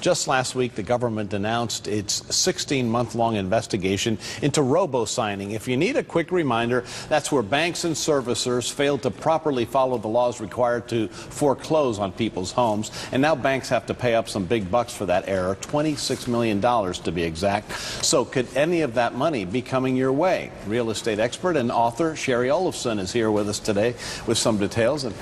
Just last week, the government announced its 16-month-long investigation into Robo signing. If you need a quick reminder, that's where banks and servicers failed to properly follow the laws required to foreclose on people's homes. And now banks have to pay up some big bucks for that error, $26 million to be exact. So could any of that money be coming your way? Real estate expert and author Shari Olefson is here with us today with some details. And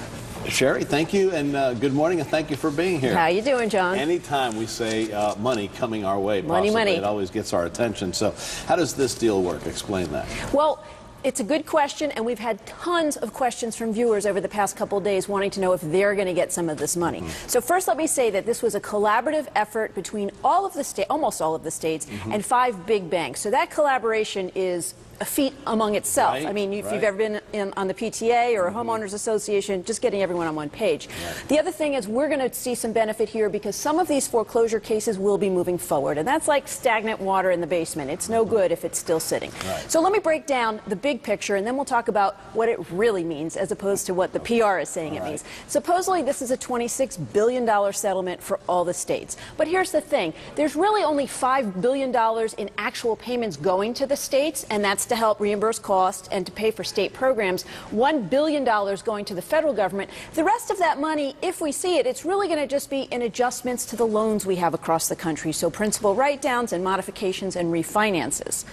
Shari, thank you, and good morning, and thank you for being here. How you doing, John? Anytime we say money coming our way, money, it always gets our attention. So how does this deal work? Explain that. Well, it's a good question, and we've had tons of questions from viewers over the past couple of days wanting to know if they're going to get some of this money. So first, let me say that this was a collaborative effort between all of the states, almost all of the states, and 5 big banks. So that collaboration is a feat among itself. Right, I mean, if you've ever been on the PTA or a homeowners association, just getting everyone on one page. The other thing is we're going to see some benefit here because some of these foreclosure cases will be moving forward, and that's like stagnant water in the basement. It's no good if it's still sitting. So let me break down the big picture, and then we'll talk about what it really means as opposed to what the PR is saying it means. Supposedly, this is a $26 billion settlement for all the states. But here's the thing. There's really only $5 billion in actual payments going to the states, and that's to help reimburse costs and to pay for state programs. $1 billion going to the federal government. The rest of that money, if we see it, it's really going to just be in adjustments to the loans we have across the country. So principal write-downs and modifications and refinances.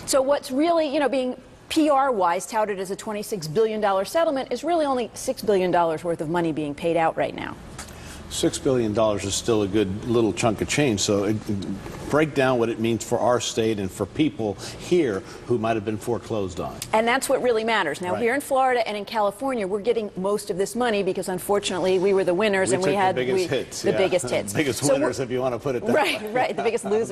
So what's really, being PR-wise touted as a $26 billion settlement is really only $6 billion worth of money being paid out right now. $6 billion is still a good little chunk of change. So break down what it means for our state and for people here who might have been foreclosed on. And that's what really matters. Now, here in Florida and in California, we're getting most of this money because, unfortunately, we were the winners and we had the biggest hits. The biggest hits. Biggest winners, if you want to put it that way. Right, the biggest losers.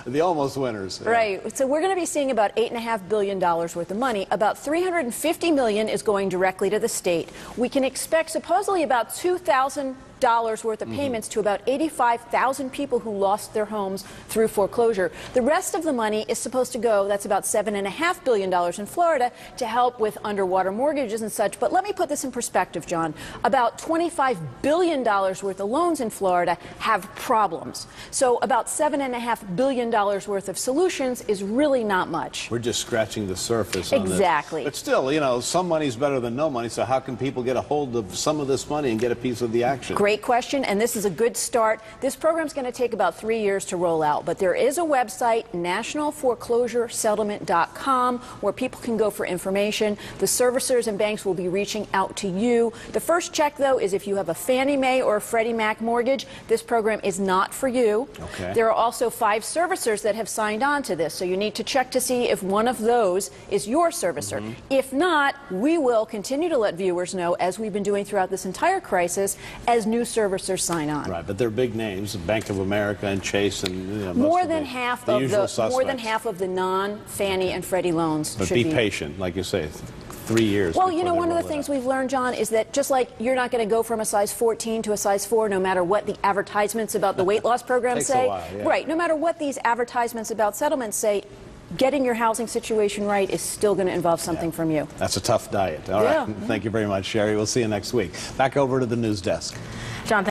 the almost winners. Right. So we're going to be seeing about $8.5 billion worth of money. About $350 million is going directly to the state. We can expect supposedly about $2,000 worth of payments to about 85,000 people who lost their homes through foreclosure. The rest of the money is supposed to go, that's about $7.5 billion in Florida, to help with underwater mortgages and such. But let me put this in perspective, John. About $25 billion worth of loans in Florida have problems. So about $7.5 billion worth of solutions is really not much. We're just scratching the surface on Exactly. this. But still, some money's better than no money, so how can people get a hold of some of this money and get a piece of the action? Great question, and this is a good start. This program's going to take about 3 years to roll out, but there is a website, nationalforeclosuresettlement.com, where people can go for information. The servicers and banks will be reaching out to you. The first check, though, is if you have a Fannie Mae or a Freddie Mac mortgage, this program is not for you. There are also 5 servicers that have signed on to this, so you need to check to see if one of those is your servicer. If not, we will continue to let viewers know, as we've been doing throughout this entire crisis, as new servicers sign on. Right, but they're big names, Bank of America and Chase, and more than half of the non-Fannie and Freddie loans. But be patient, like you say. 3 years. Well, one of the things we've learned, John, is that just like you're not going to go from a size 14 to a size 4 no matter what the advertisements about the weight loss program say. A while, Right, no matter what these advertisements about settlements say, getting your housing situation right is still going to involve something from you. That's a tough diet. All right. Thank you very much, Shari. We'll see you next week. Back over to the news desk.